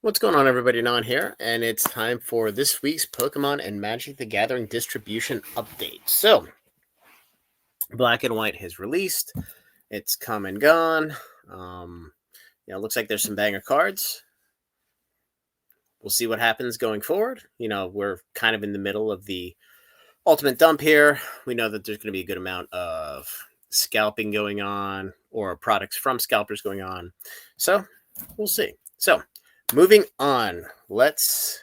What's going on, everybody? Non here, and it's time for this week's Pokemon and Magic the Gathering distribution update. So, Black and White has released. It's come and gone. It looks like there's some banger cards. We'll see what happens going forward. We're kind of in the middle of the ultimate dump here. We know that there's going to be a good amount of scalping going on, or products from scalpers going on. So, we'll see. So, moving on, let's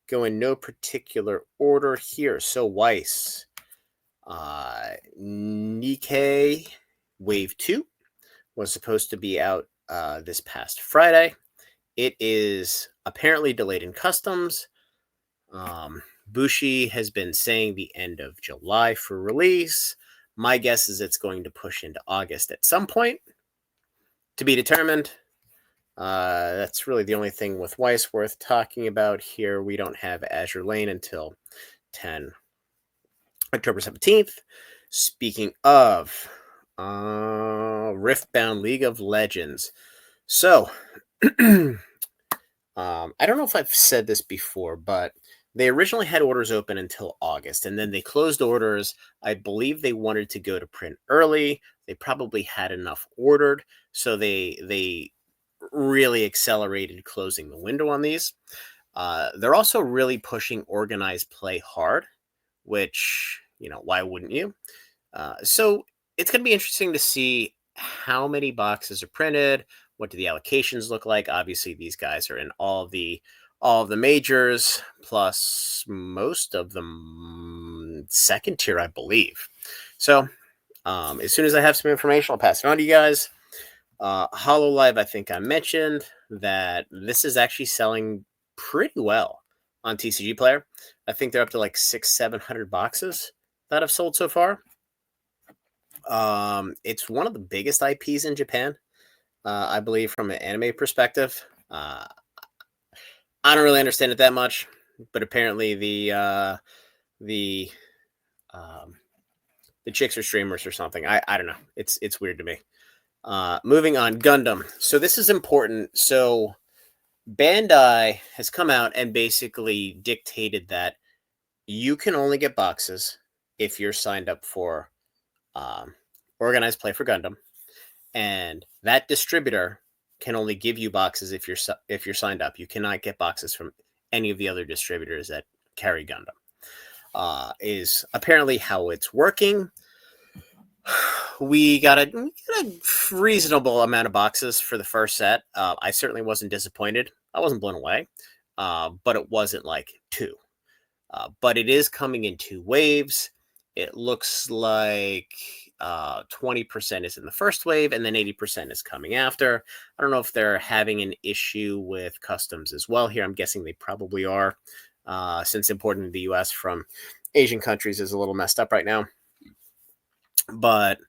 go in no particular order here. So Weiss, Nikkei Wave 2 was supposed to be out this past Friday. It is apparently delayed in customs. Bushi has been saying the end of July for release. My guess is it's going to push into August at some point. To be determined. That's really the only thing with Weiss worth talking about here. We don't have Azure Lane until October 17th. Speaking of Riftbound League of Legends. So, I don't know if I've said this before, but they originally had orders open until August, and then they closed orders. I believe they wanted to go to print early. They probably had enough ordered, so they really accelerated closing the window on these. They're also really pushing organized play hard, which, why wouldn't you? So it's going to be interesting to see how many boxes are printed. What do the allocations look like? Obviously, these guys are in all of the majors, plus most of them second tier, I believe. So as soon as I have some information, I'll pass it on to you guys. HoloLive, I think I mentioned that this is actually selling pretty well on TCG Player. I think they're up to like 600-700 boxes that have sold so far. It's one of the biggest IPs in Japan, I believe, from an anime perspective. I don't really understand it that much, but apparently the chicks are streamers or something. I don't know. It's weird to me. Moving on, Gundam. So this is important. So Bandai has come out and basically dictated that you can only get boxes if you're signed up for organized play for Gundam, and that distributor can only give you boxes if you're signed up. You cannot get boxes from any of the other distributors that carry Gundam. Is apparently how it's working. We got a reasonable amount of boxes for the first set. I certainly wasn't disappointed. I wasn't blown away, but it wasn't like 2. But it is coming in 2 waves. It looks like 20% is in the first wave, and then 80% is coming after. I don't know if they're having an issue with customs as well here. I'm guessing they probably are, since importing to the U.S. from Asian countries is a little messed up right now. But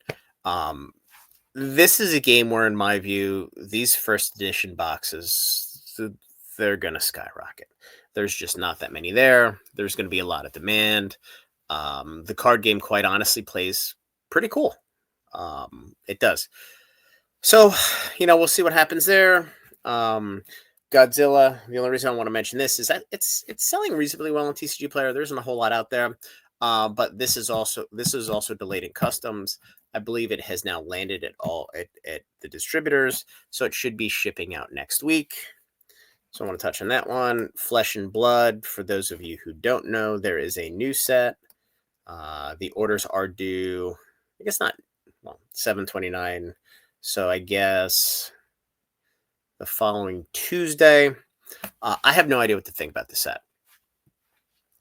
this is a game where, in my view, these first edition boxes, they're going to skyrocket. There's just not that many there. There's going to be a lot of demand. The card game, quite honestly, plays pretty cool. It does. So, we'll see what happens there. Godzilla, the only reason I want to mention this is that it's selling reasonably well on TCG Player. There isn't a whole lot out there. But this is also delayed in customs. I believe it has now landed at the distributors, so it should be shipping out next week. So I want to touch on that one. Flesh and Blood. For those of you who don't know, there is a new set. The orders are due, I guess not, 7/29. So I guess the following Tuesday. I have no idea what to think about the set.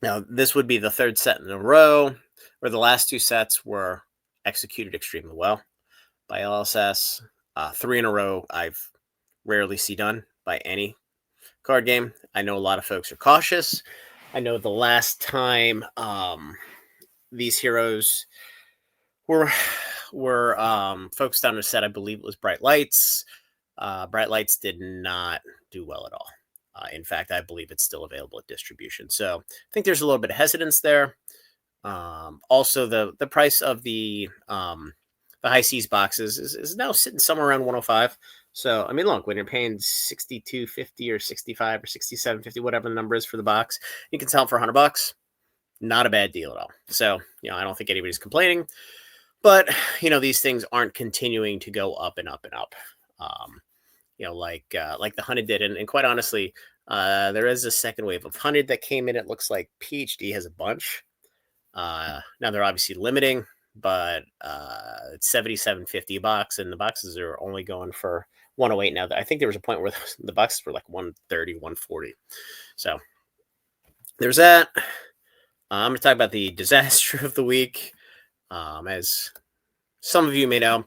Now, this would be the 3rd set in a row, where the last 2 sets were executed extremely well by LSS. 3 in a row I've rarely see done by any card game. I know a lot of folks are cautious. I know the last time these heroes were focused on a set, I believe it was Bright Lights. Bright Lights did not do well at all. In fact, I believe it's still available at distribution. So I think there's a little bit of hesitance there. Also, the price of the High Seas boxes is now sitting somewhere around 105. So I mean, look, when you're paying 62.50 or 65 or 67.50, whatever the number is for the box, you can sell them for $100. Not a bad deal at all. So I don't think anybody's complaining. But these things aren't continuing to go up and up and up. Um, like the hunted did, and quite honestly, there is a second wave of hunted that came in. It looks like PhD has a bunch. Now they're obviously limiting, but it's 77.50 a box, and the boxes are only going for 108 now. I think there was a point where the boxes were like 130, 140. So there's that. I'm going to talk about the disaster of the week. As some of you may know,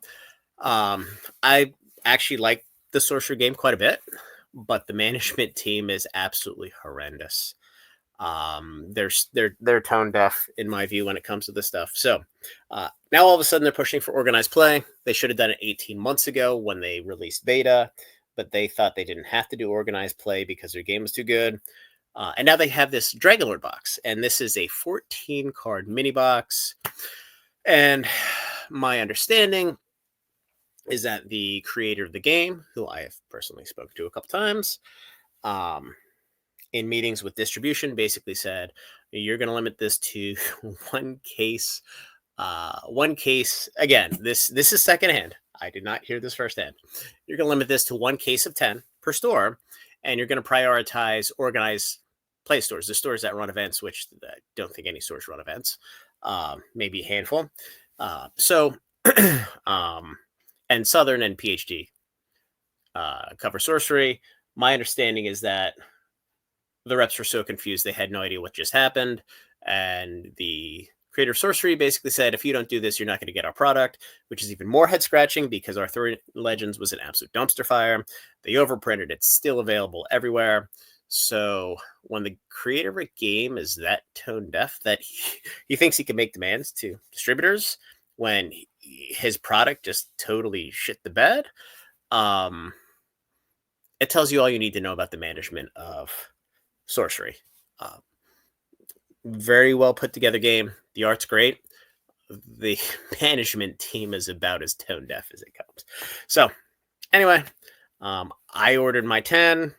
I actually like the Sorcery game quite a bit, but the management team is absolutely horrendous. They're tone deaf in my view when it comes to this stuff. So now all of a sudden they're pushing for organized play. They should have done it 18 months ago when they released beta, but they thought they didn't have to do organized play because their game was too good. And now they have this Dragon Lord box, and this is a 14 card mini box. And my understanding is that the creator of the game, who I have personally spoken to a couple times, in meetings with distribution, basically said, you're going to limit this to one case. One case. Again, this is secondhand. I did not hear this firsthand. You're going to limit this to one case of 10 per store, and you're going to prioritize organized play stores, the stores that run events, which I don't think any stores run events, maybe a handful. So, and Southern and PhD cover Sorcery. My understanding is that the reps were so confused they had no idea what just happened, and the creator of Sorcery basically said, if you don't do this, you're not going to get our product, which is even more head scratching because Arthurian Legends was an absolute dumpster fire. They overprinted. It's still available everywhere. So when the creator of a game is that tone deaf that he thinks he can make demands to distributors when his product just totally shit the bed, it tells you all you need to know about the management of Sorcery. Very well put together game. The art's great. The management team is about as tone deaf as it comes. So anyway, I ordered my 10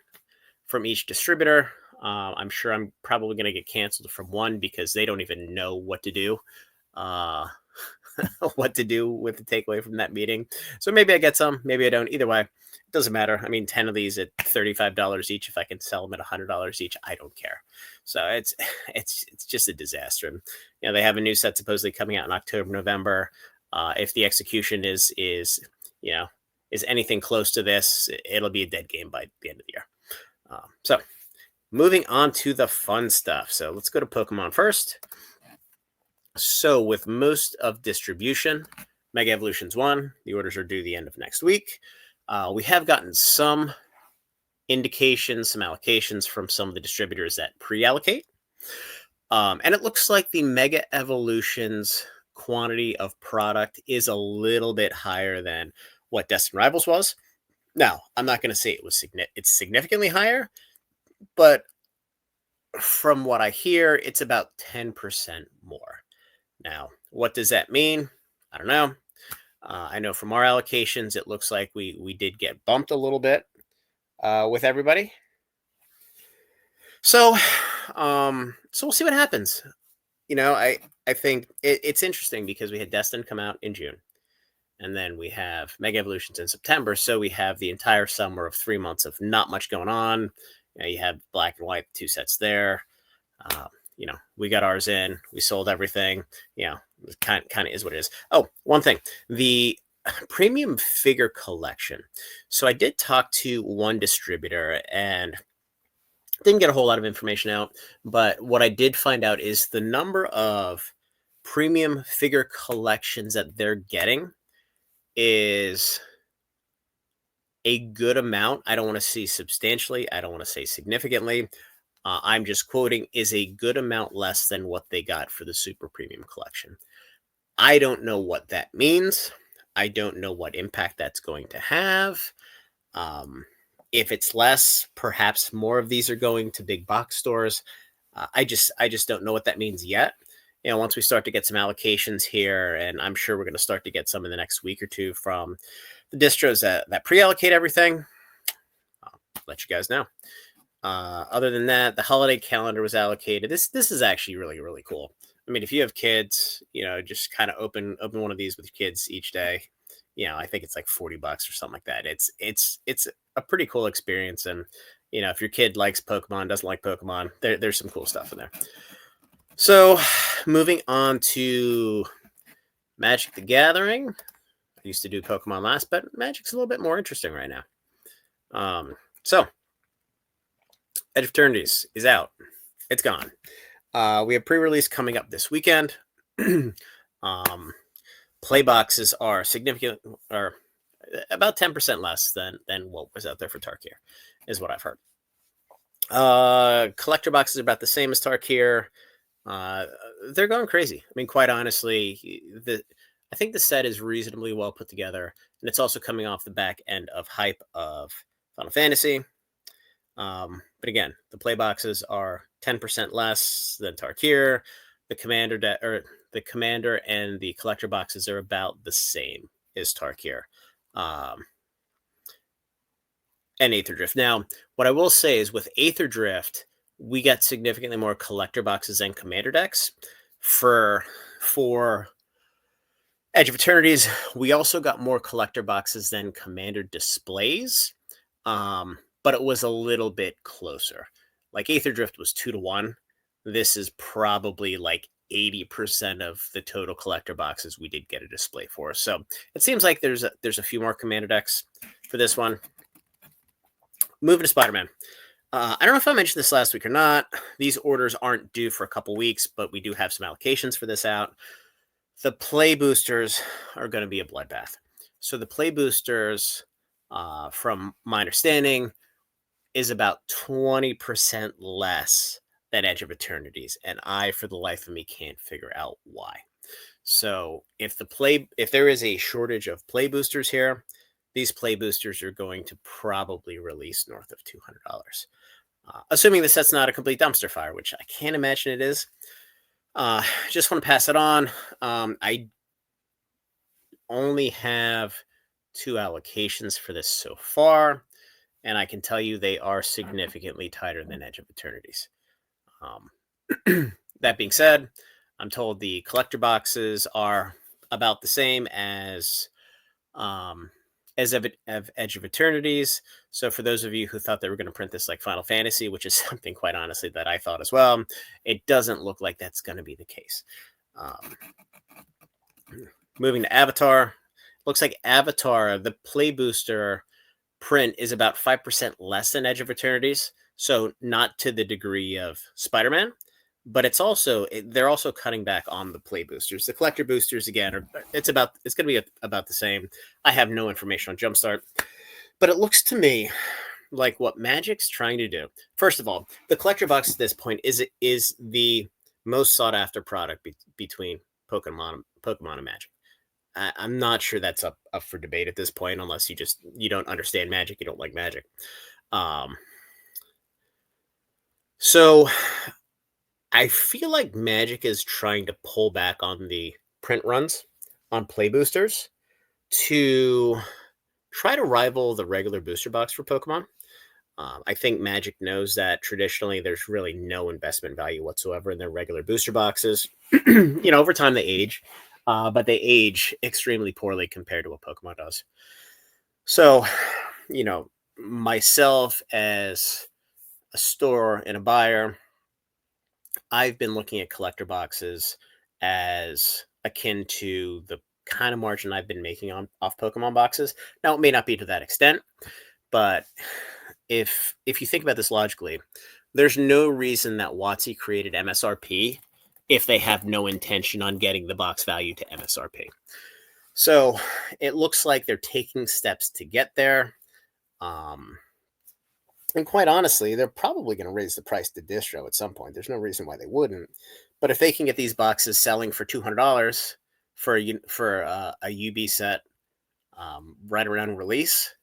from each distributor. I'm sure I'm probably going to get canceled from one because they don't even know what to do. What to do with the takeaway from that meeting. So maybe I get some, maybe I don't. Either way, it doesn't matter. I mean, 10 of these at $35 each. If I can sell them at $100 each, I don't care. So it's just a disaster. And, they have a new set supposedly coming out in October, November. If the execution is anything close to this, it'll be a dead game by the end of the year. So moving on to the fun stuff. So let's go to Pokemon first. So with most of distribution, Mega Evolutions 1, the orders are due the end of next week. We have gotten some indications, some allocations from some of the distributors that pre-allocate. And it looks like the Mega Evolutions quantity of product is a little bit higher than what Destined Rivals was. Now, I'm not going to say it's significantly higher, but from what I hear, it's about 10% more. Now, what does that mean? I don't know. I know from our allocations, it looks like we did get bumped a little bit with everybody. So we'll see what happens. I think it's interesting because we had Destin come out in June, and then we have Mega Evolutions in September. So we have the entire summer of 3 months of not much going on. You have Black and White, 2 sets there. We got ours in, we sold everything. It kind of is what it is. Oh, one thing, the premium figure collection. So I did talk to one distributor and didn't get a whole lot of information out, but what I did find out is the number of premium figure collections that they're getting is a good amount. I don't want to say substantially, I don't want to say significantly. I'm just quoting, is a good amount less than what they got for the super premium collection. I don't know what that means. I don't know what impact that's going to have. If it's less, perhaps more of these are going to big box stores. I just don't know what that means yet. Once we start to get some allocations here, and I'm sure we're going to start to get some in the next week or two from The distros that pre-allocate everything, I'll let you guys know. Other than that, the holiday calendar was allocated. This is actually really cool. I mean, if you have kids, just kind of open one of these with your kids each day. I think it's like $40 or something like that. It's a pretty cool experience, and if your kid likes Pokemon, doesn't like Pokemon, there's some cool stuff in there. So, moving on to Magic the Gathering. I used to do Pokemon last, but Magic's a little bit more interesting right now. So Edge of Eternities is out. It's gone. We have pre-release coming up this weekend. Play boxes are about 10% less than what was out there for Tarkir, is what I've heard. Collector boxes are about the same as Tarkir. They're going crazy. I mean, quite honestly, I think the set is reasonably well put together, and it's also coming off the back end of hype of Final Fantasy. But again, the play boxes are 10% less than Tarkir. The commander and the collector boxes are about the same as Tarkir. And Aether Drift. Now, what I will say is with Aether Drift, we got significantly more collector boxes and commander decks. For Edge of Eternities, we also got more collector boxes than commander displays, but it was a little bit closer. Like Aether Drift was 2-1. This is probably like 80% of the total collector boxes we did get a display for. So it seems like there's a few more commander decks for this one. Moving to Spider-Man. I don't know if I mentioned this last week or not. These orders aren't due for a couple weeks, but we do have some allocations for this out. The play boosters are going to be a bloodbath. So the play boosters, from my understanding, is about 20% less than Edge of Eternities, and I, for the life of me, can't figure out why. So if there is a shortage of play boosters here, these play boosters are going to probably release north of $200. Assuming the set's not a complete dumpster fire, which I can't imagine it is. Just want to pass it on. I only have 2 allocations for this so far, and I can tell you they are significantly tighter than Edge of Eternities. That being said, I'm told the collector boxes are about the same as Edge of Eternities. So for those of you who thought they were going to print this like Final Fantasy, which is something quite honestly that I thought as well, it doesn't look like that's going to be the case. Moving to Avatar, looks like Avatar, the play booster print is about 5% less than Edge of Eternities, so not to the degree of Spider-Man, but they're also cutting back on the play boosters. The collector boosters, again, it's going to be about the same. I have no information on Jumpstart, but it looks to me like what Magic's trying to do. First of all, the collector box at this point is the most sought after product between Pokemon and Magic. I'm not sure that's up for debate at this point, unless you don't understand Magic, you don't like Magic. So I feel like Magic is trying to pull back on the print runs on play boosters to try to rival the regular booster box for Pokemon. I think Magic knows that traditionally there's really no investment value whatsoever in their regular booster boxes. Over time they age, but they age extremely poorly compared to what Pokemon does. So, myself as a store and a buyer, I've been looking at collector boxes as akin to the kind of margin I've been making off Pokemon boxes. Now, it may not be to that extent, but if you think about this logically, there's no reason that WotC created MSRP if they have no intention on getting the box value to MSRP. So it looks like they're taking steps to get there. And quite honestly, they're probably going to raise the price to distro at some point. There's no reason why they wouldn't. But if they can get these boxes selling for $200 for a UB set right around release,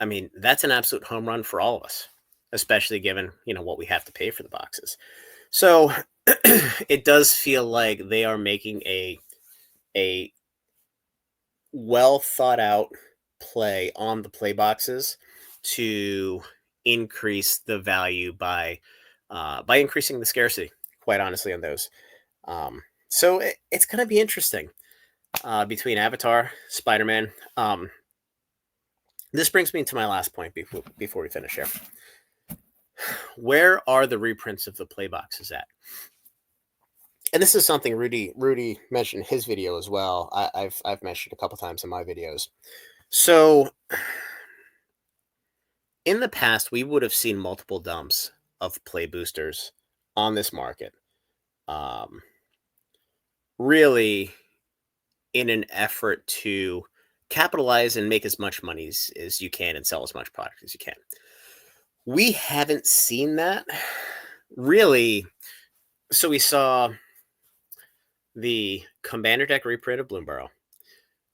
I mean, that's an absolute home run for all of us, especially given, what we have to pay for the boxes. So it does feel like they are making a well thought out play on the play boxes to increase the value by increasing the scarcity. Quite honestly, on those. So it's going to be interesting between Avatar, Spider Man. This brings me to my last point before we finish here. Where are the reprints of the play boxes at? And this is something Rudy mentioned in his video as well. I've mentioned a couple times in my videos. So in the past, we would have seen multiple dumps of play boosters on this market. Really, in an effort to capitalize and make as much money as you can and sell as much product as you can. We haven't seen that really. So we saw the Commander deck reprint of Bloomborough,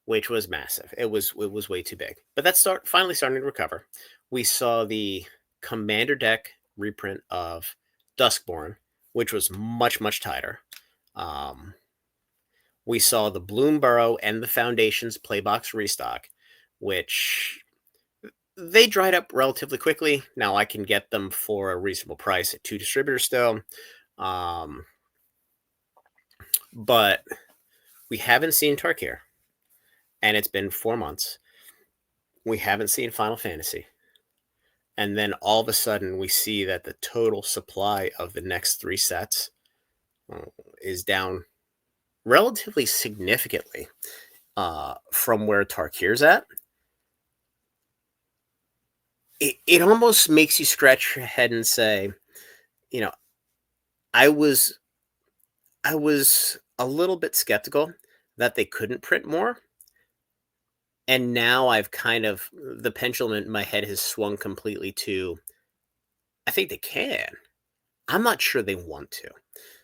which was massive. It was way too big, but that's finally starting to recover. We saw the Commander deck reprint of Duskborn, which was much tighter. We saw the Bloomborough and the Foundation's Playbox restock, which they dried up relatively quickly. Now I can get them for a reasonable price at 2 distributors still. But we haven't seen Tarkir, and it's been 4 months. We haven't seen Final Fantasy. And then all of a sudden we see that the total supply of the next 3 sets is down relatively significantly from where Tarkir's at. It almost makes you scratch your head and say, you know, I was a little bit skeptical that they couldn't print more. And now I've kind of, the pendulum in my head has swung completely to, I think they can. I'm not sure they want to.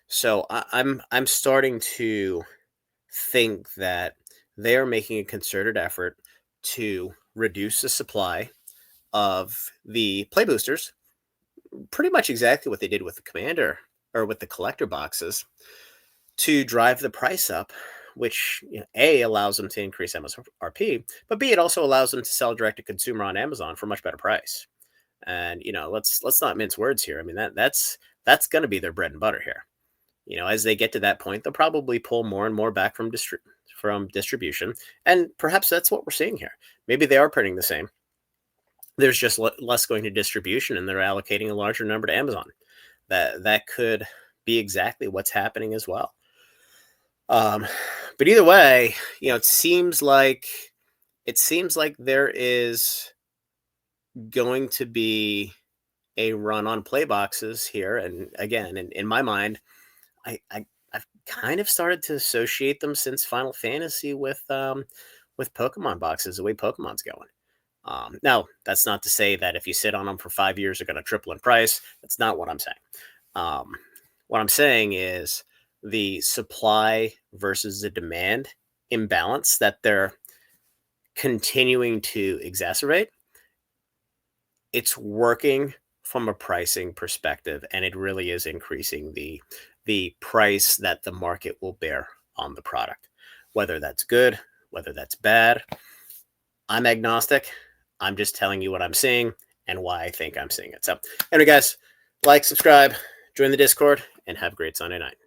So I'm starting to think that they're making a concerted effort to reduce the supply of the play boosters, pretty much exactly what they did with the Commander or with the collector boxes, to drive the price up, which A, allows them to increase MSRP, but B, it also allows them to sell direct to consumer on Amazon for a much better price. And let's not mince words here. I mean that's going to be their bread and butter here. As they get to that point, they'll probably pull more and more back from distribution, and perhaps that's what we're seeing here. Maybe they are printing the same. There's just less going to distribution, and they're allocating a larger number to Amazon. That could be exactly what's happening as well. But either way, it seems like there is going to be a run on play boxes here, and again, in my mind, I've kind of started to associate them since Final Fantasy with Pokemon boxes, the way Pokemon's going. Now, that's not to say that if you sit on them for 5 years, they're going to triple in price. That's not what I'm saying. What I'm saying is the supply versus the demand imbalance that they're continuing to exacerbate. It's working from a pricing perspective, and it really is increasing the price that the market will bear on the product. Whether that's good, whether that's bad, I'm agnostic. I'm just telling you what I'm seeing and why I think I'm seeing it. So anyway, guys, like, subscribe, join the Discord, and have a great Sunday night.